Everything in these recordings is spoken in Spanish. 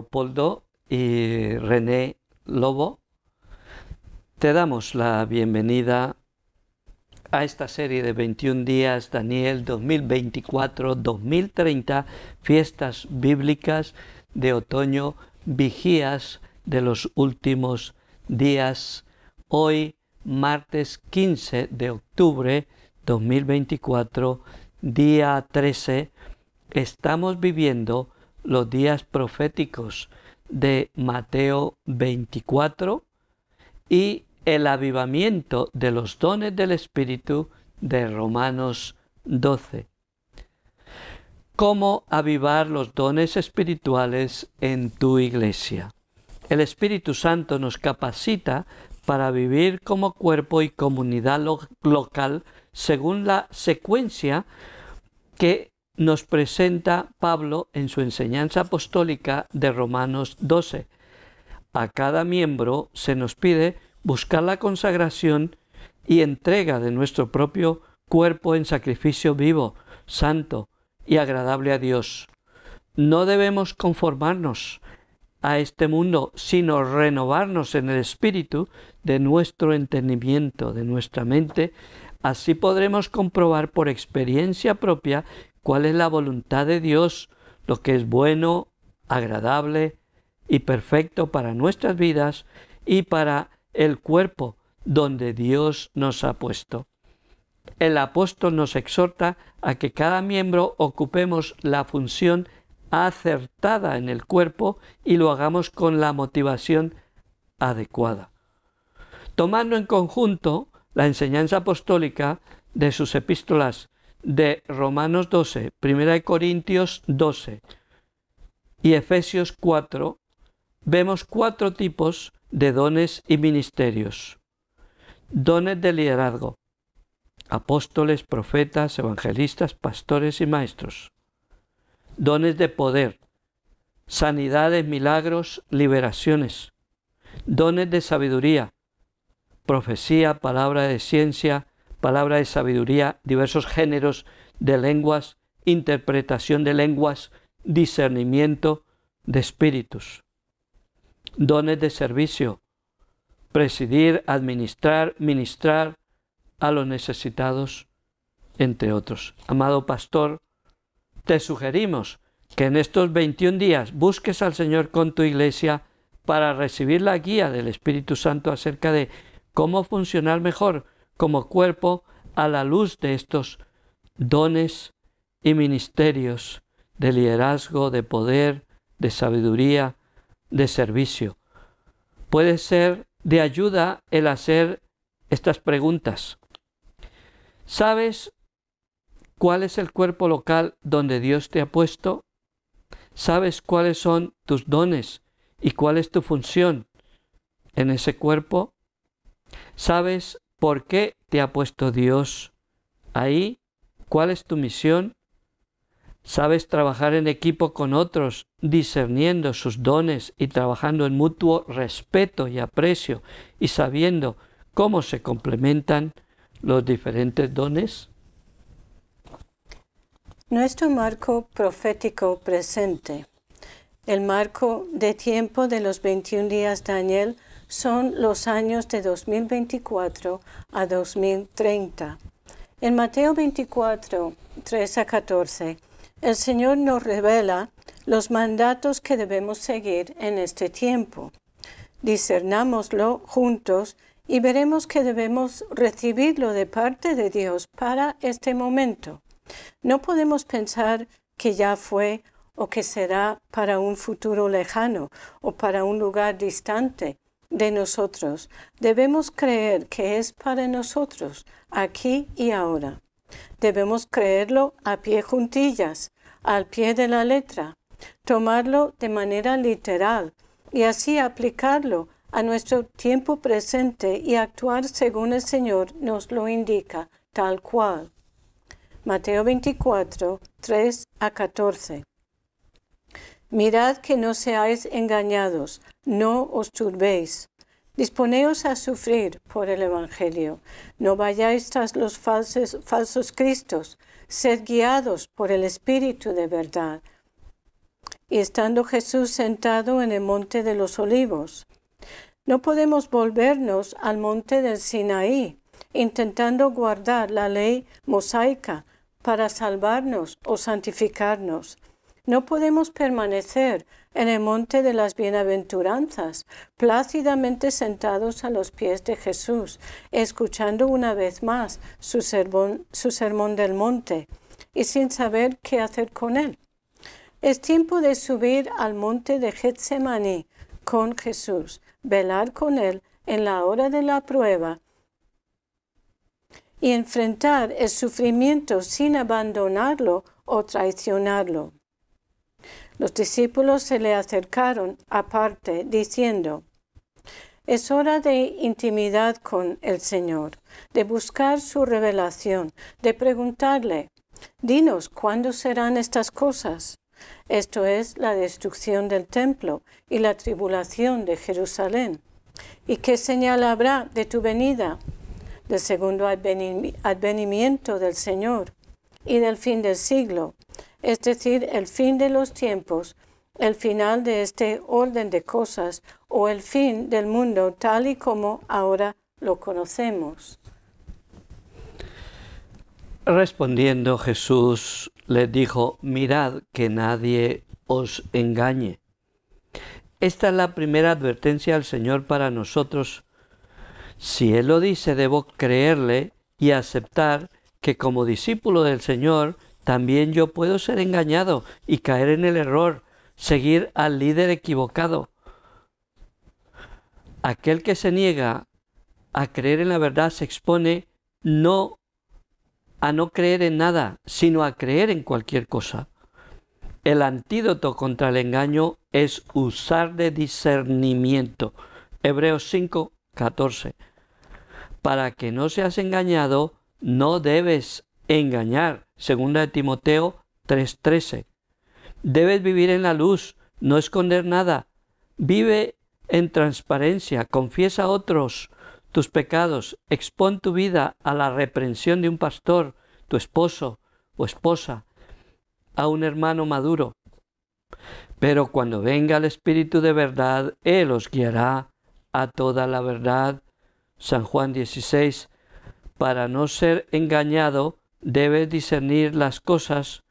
Leopoldo y René Lobo, te damos la bienvenida a esta serie de 21 días Daniel 2024-2030, fiestas bíblicas de otoño, vigías de los últimos días. Hoy, martes 15 de octubre 2024, día 13, estamos viviendo los días proféticos de Mateo 24 y el avivamiento de los dones del Espíritu de Romanos 12. ¿Cómo avivar los dones espirituales en tu iglesia? El Espíritu Santo nos capacita para vivir como cuerpo y comunidad local según la secuencia que nos presenta Pablo en su enseñanza apostólica de Romanos 12. A cada miembro se nos pide buscar la consagración y entrega de nuestro propio cuerpo en sacrificio vivo, santo y agradable a Dios. No debemos conformarnos a este mundo, sino renovarnos en el espíritu de nuestro entendimiento, de nuestra mente. Así podremos comprobar por experiencia propia cuál es la voluntad de Dios, lo que es bueno, agradable y perfecto para nuestras vidas y para el cuerpo donde Dios nos ha puesto. El apóstol nos exhorta a que cada miembro ocupemos la función acertada en el cuerpo y lo hagamos con la motivación adecuada. Tomando en conjunto la enseñanza apostólica de sus epístolas de Romanos 12, 1 Corintios 12 y Efesios 4, vemos 4 tipos de dones y ministerios. Dones de liderazgo: apóstoles, profetas, evangelistas, pastores y maestros. Dones de poder: sanidades, milagros, liberaciones. Dones de sabiduría: profecía, palabra de ciencia, palabra de sabiduría, diversos géneros de lenguas, interpretación de lenguas, discernimiento de espíritus. Dones de servicio: presidir, administrar, ministrar a los necesitados, entre otros. Amado pastor, te sugerimos que en estos 21 días busques al Señor con tu iglesia para recibir la guía del Espíritu Santo acerca de cómo funcionar mejor como cuerpo a la luz de estos dones y ministerios de liderazgo, de poder, de sabiduría, de servicio. Puede ser de ayuda el hacer estas preguntas. ¿Sabes cuál es el cuerpo local donde Dios te ha puesto? ¿Sabes cuáles son tus dones y cuál es tu función en ese cuerpo? ¿Sabes por qué te ha puesto Dios ahí? ¿Cuál es tu misión? ¿Sabes trabajar en equipo con otros, discerniendo sus dones y trabajando en mutuo respeto y aprecio y sabiendo cómo se complementan los diferentes dones? Nuestro marco profético presente. El marco de tiempo de los 21 días Daniel son los años de 2024 a 2030. En Mateo 24, 3 a 14, el Señor nos revela los mandatos que debemos seguir en este tiempo. Discernámoslo juntos y veremos que debemos recibirlo de parte de Dios para este momento. No podemos pensar que ya fue o que será para un futuro lejano o para un lugar distante de nosotros. Debemos creer que es para nosotros, aquí y ahora. Debemos creerlo a pie juntillas, al pie de la letra, tomarlo de manera literal y así aplicarlo a nuestro tiempo presente y actuar según el Señor nos lo indica, tal cual. Mateo 24, 3 a 14. Mirad que no seáis engañados, no os turbéis. Disponeos a sufrir por el Evangelio. No vayáis tras los falsos cristos. Sed guiados por el Espíritu de verdad. y estando Jesús sentado en el monte de los olivos. No podemos volvernos al monte del Sinaí, intentando guardar la ley mosaica para salvarnos o santificarnos. No podemos permanecer en el monte de las bienaventuranzas, plácidamente sentados a los pies de Jesús, escuchando una vez más su sermón del monte, y sin saber qué hacer con él. Es tiempo de subir al monte de Getsemaní con Jesús, velar con él en la hora de la prueba y enfrentar el sufrimiento sin abandonarlo o traicionarlo. Los discípulos se le acercaron aparte, diciendo: es hora de intimidad con el Señor, de buscar su revelación, de preguntarle: dinos, ¿cuándo serán estas cosas? Esto es la destrucción del templo y la tribulación de Jerusalén. ¿Y qué señal habrá de tu venida, del segundo advenimiento del Señor y del fin del siglo? Es decir, el fin de los tiempos, el final de este orden de cosas o el fin del mundo tal y como ahora lo conocemos. Respondiendo Jesús les dijo: mirad que nadie os engañe. Esta es la primera advertencia del Señor para nosotros. Si Él lo dice, debo creerle y aceptar que como discípulo del Señor también yo puedo ser engañado y caer en el error, seguir al líder equivocado. Aquel que se niega a creer en la verdad se expone a no creer en nada, sino a creer en cualquier cosa. El antídoto contra el engaño es usar de discernimiento. Hebreos 5:14. Para que no seas engañado, no debes engañar. Segunda de Timoteo 3:13. Debes vivir en la luz, no esconder nada. Vive en transparencia, confiesa a otros tus pecados, expón tu vida a la reprensión de un pastor, tu esposo o esposa, a un hermano maduro. Pero cuando venga el Espíritu de verdad, Él os guiará a toda la verdad. San Juan 16. Para no ser engañado, debes discernir las cosas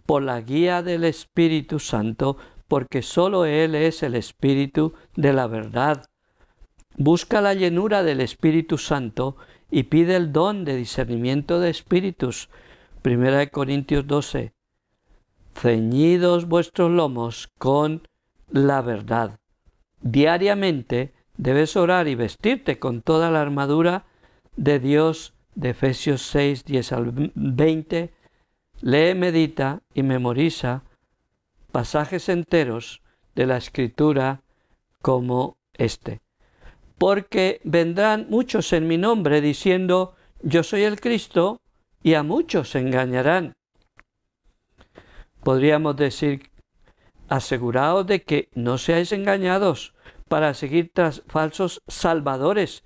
por la guía del Espíritu Santo, porque solo Él es el Espíritu de la verdad. Busca la llenura del Espíritu Santo y pide el don de discernimiento de espíritus. 1 Corintios 12. Ceñidos vuestros lomos con la verdad. Diariamente debes orar y vestirte con toda la armadura de Dios, de Efesios 6, 10 al 20. Lee, medita y memoriza pasajes enteros de la Escritura como este. Porque vendrán muchos en mi nombre diciendo: yo soy el Cristo, y a muchos se engañarán. Podríamos decir: aseguraos de que no seáis engañados para seguir tras falsos salvadores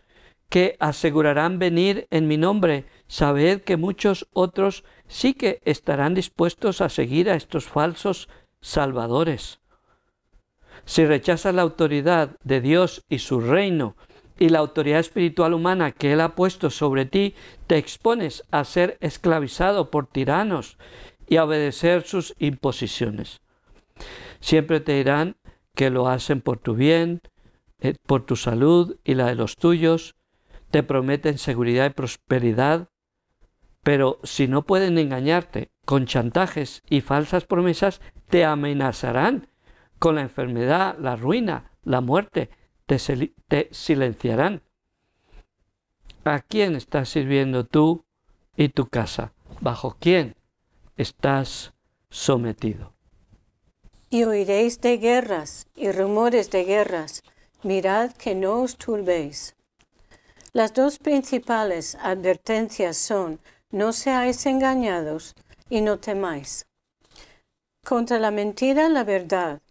que asegurarán venir en mi nombre. Sabed que muchos otros sí que estarán dispuestos a seguir a estos falsos salvadores. Si rechazas la autoridad de Dios y su reino y la autoridad espiritual humana que Él ha puesto sobre ti, te expones a ser esclavizado por tiranos y a obedecer sus imposiciones. Siempre te dirán que lo hacen por tu bien, por tu salud y la de los tuyos. Te prometen seguridad y prosperidad, pero si no pueden engañarte con chantajes y falsas promesas, te amenazarán con la enfermedad, la ruina, la muerte. Te silenciarán. ¿A quién estás sirviendo tú y tu casa? ¿Bajo quién estás sometido? Y oiréis de guerras y rumores de guerras. Mirad que no os turbéis. Las dos principales advertencias son: no seáis engañados y no temáis. Contra la mentira, la verdad.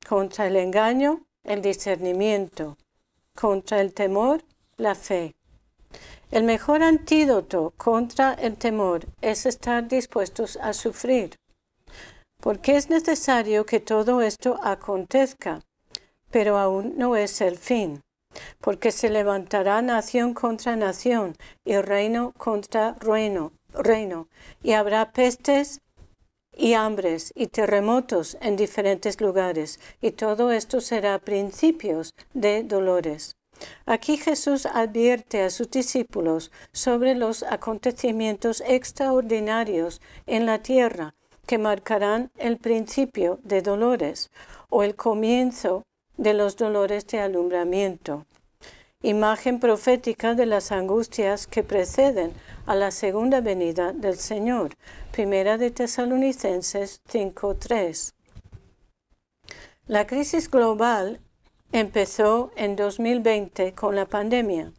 Contra el engaño, el discernimiento. Contra el temor, la fe. El mejor antídoto contra el temor es estar dispuestos a sufrir. porque es necesario que todo esto acontezca, pero aún no es el fin, porque se levantará nación contra nación y reino contra reino, y habrá pestes y hambres y terremotos en diferentes lugares, y todo esto será principios de dolores. Aquí Jesús advierte a sus discípulos sobre los acontecimientos extraordinarios en la tierra que marcarán el principio de dolores o el comienzo de los dolores de alumbramiento, imagen profética de las angustias que preceden a la segunda venida del Señor. Primera de Tesalonicenses 5:3. La crisis global empezó en 2020 con la pandemia.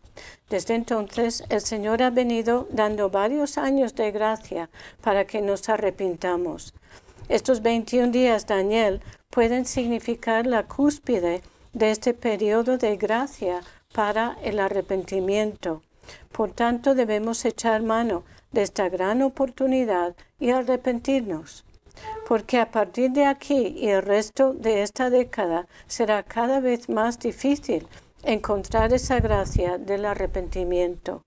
Desde entonces, el Señor ha venido dando varios años de gracia para que nos arrepintamos. Estos 21 días, Daniel, pueden significar la cúspide de este periodo de gracia para el arrepentimiento. Por tanto, debemos echar mano de esta gran oportunidad y arrepentirnos, porque a partir de aquí y el resto de esta década será cada vez más difícil encontrar esa gracia del arrepentimiento.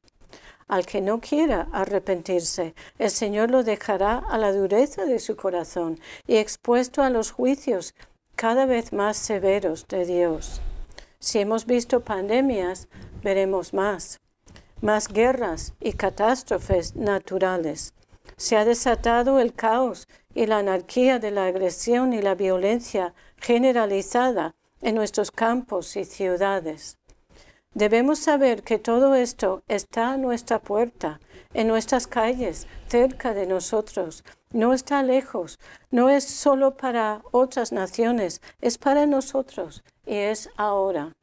Al que no quiera arrepentirse, el Señor lo dejará a la dureza de su corazón y expuesto a los juicios cada vez más severos de Dios. Si hemos visto pandemias, veremos más guerras y catástrofes naturales. Se ha desatado el caos y la anarquía de la agresión y la violencia generalizada en nuestros campos y ciudades. Debemos saber que todo esto está a nuestra puerta, en nuestras calles, cerca de nosotros. No está lejos, no es solo para otras naciones, es para nosotros y es ahora.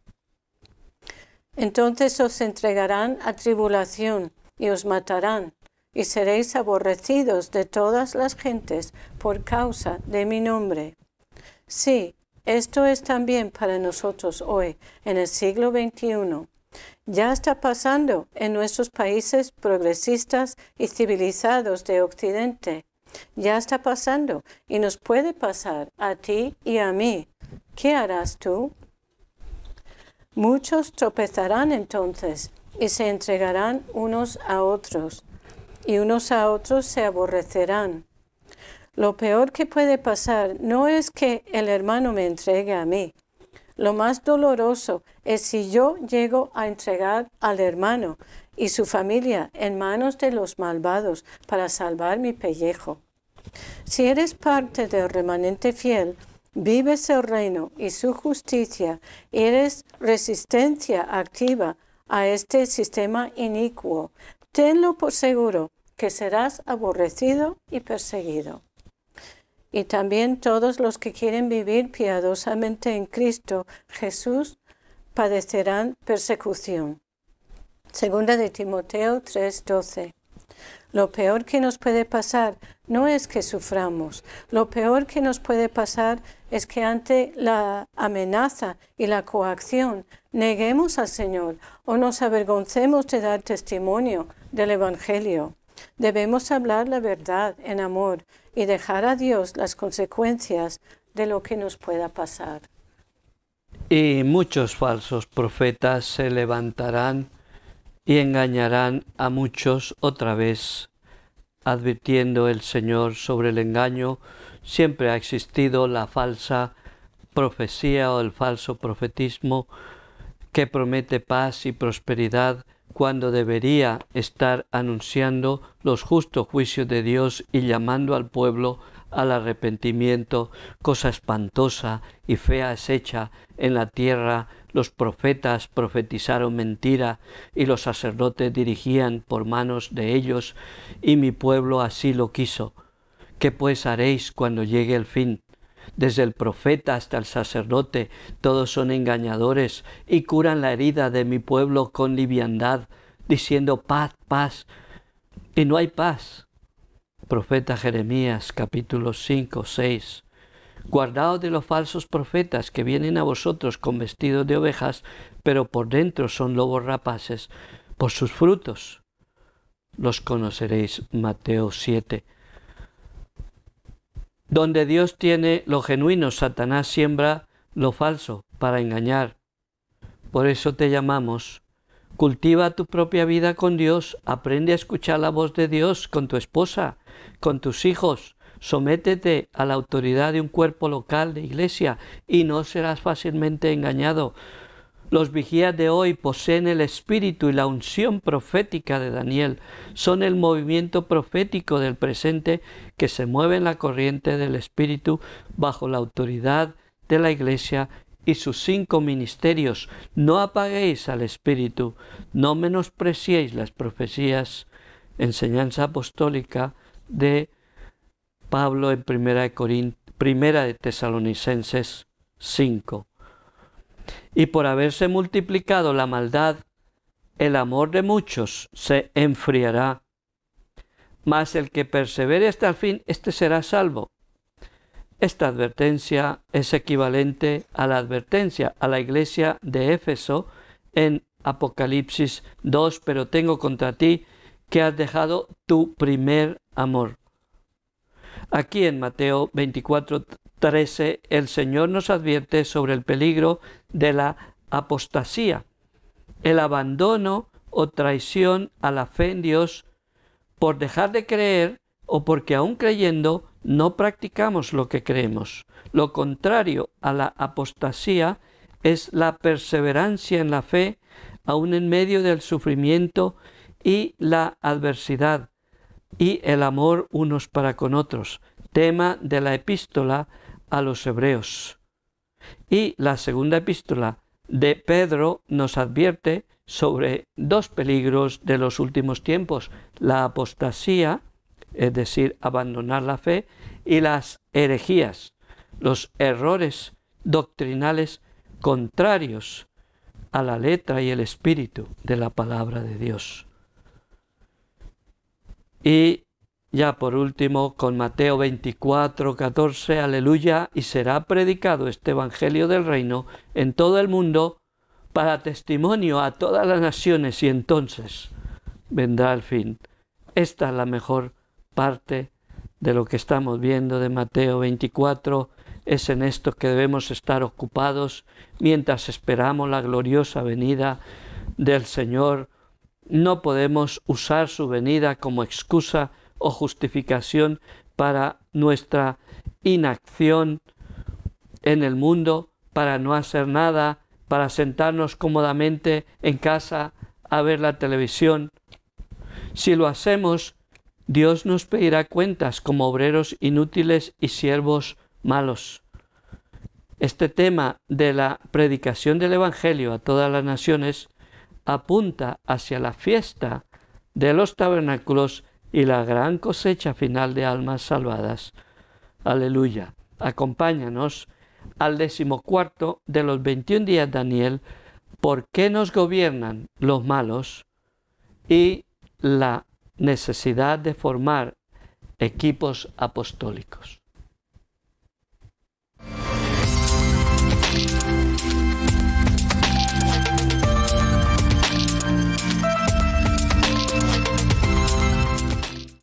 Entonces os entregarán a tribulación y os matarán, y seréis aborrecidos de todas las gentes por causa de mi nombre. Sí, esto es también para nosotros hoy, en el siglo XXI. Ya está pasando en nuestros países progresistas y civilizados de Occidente. Ya está pasando y nos puede pasar a ti y a mí. ¿Qué harás tú? Muchos tropezarán entonces y se entregarán unos a otros, y unos a otros se aborrecerán. Lo peor que puede pasar no es que el hermano me entregue a mí. Lo más doloroso es si yo llego a entregar al hermano y su familia en manos de los malvados para salvar mi pellejo. Si eres parte del remanente fiel, vives el reino y su justicia, y eres resistencia activa a este sistema inicuo, tenlo por seguro que serás aborrecido y perseguido. Y también todos los que quieren vivir piadosamente en Cristo Jesús padecerán persecución. Segunda de Timoteo 3:12. Lo peor que nos puede pasar no es que suframos. Lo peor que nos puede pasar es que ante la amenaza y la coacción neguemos al Señor o nos avergoncemos de dar testimonio del Evangelio. Debemos hablar la verdad en amor y dejar a Dios las consecuencias de lo que nos pueda pasar. Y muchos falsos profetas se levantarán y engañarán a muchos otra vez. Advirtiendo el Señor sobre el engaño, siempre ha existido la falsa profecía o el falso profetismo que promete paz y prosperidad cuando debería estar anunciando los justos juicios de Dios y llamando al pueblo al arrepentimiento. Cosa espantosa y fea es hecha en la tierra. Los profetas profetizaron mentira y los sacerdotes dirigían por manos de ellos, y mi pueblo así lo quiso. ¿Qué pues haréis cuando llegue el fin? Desde el profeta hasta el sacerdote, todos son engañadores y curan la herida de mi pueblo con liviandad, diciendo paz, paz, y no hay paz. Profeta Jeremías, capítulo 5, 6. Guardaos de los falsos profetas que vienen a vosotros con vestidos de ovejas, pero por dentro son lobos rapaces. Por sus frutos los conoceréis. Mateo 7. Donde Dios tiene lo genuino, Satanás siembra lo falso para engañar. Por eso te llamamos. Cultiva tu propia vida con Dios, aprende a escuchar la voz de Dios con tu esposa, con tus hijos. Sométete a la autoridad de un cuerpo local de iglesia y no serás fácilmente engañado. Los vigías de hoy poseen el espíritu y la unción profética de Daniel. Son el movimiento profético del presente que se mueve en la corriente del espíritu bajo la autoridad de la iglesia y sus 5 ministerios. No apaguéis al espíritu, no menospreciéis las profecías. Enseñanza apostólica de Pablo en Primera de Tesalonicenses 5. Y por haberse multiplicado la maldad, el amor de muchos se enfriará. Mas el que persevere hasta el fin, éste será salvo. Esta advertencia es equivalente a la advertencia a la iglesia de Éfeso en Apocalipsis 2, pero tengo contra ti que has dejado tu primer amor. Aquí en Mateo 24:13 el Señor nos advierte sobre el peligro de la apostasía, el abandono o traición a la fe en Dios por dejar de creer o porque aún creyendo no practicamos lo que creemos. Lo contrario a la apostasía es la perseverancia en la fe aún en medio del sufrimiento y la adversidad y el amor unos para con otros, tema de la epístola a los hebreos. Y la segunda epístola de Pedro nos advierte sobre 2 peligros de los últimos tiempos: la apostasía, es decir, abandonar la fe, y las herejías, los errores doctrinales contrarios a la letra y el espíritu de la palabra de Dios. Y ya por último, con Mateo 24:14, aleluya, y será predicado este evangelio del reino en todo el mundo para testimonio a todas las naciones, y entonces vendrá el fin. Esta es la mejor parte de lo que estamos viendo de Mateo 24. Es en esto que debemos estar ocupados mientras esperamos la gloriosa venida del Señor. No podemos usar su venida como excusa o justificación para nuestra inacción en el mundo, para no hacer nada, para sentarnos cómodamente en casa a ver la televisión. Si lo hacemos, Dios nos pedirá cuentas como obreros inútiles y siervos malos. Este tema de la predicación del Evangelio a todas las naciones apunta hacia la fiesta de los tabernáculos y la gran cosecha final de almas salvadas. Aleluya. Acompáñanos al 14º de los 21 días, Daniel, ¿por qué nos gobiernan los malos? Y la necesidad de formar equipos apostólicos.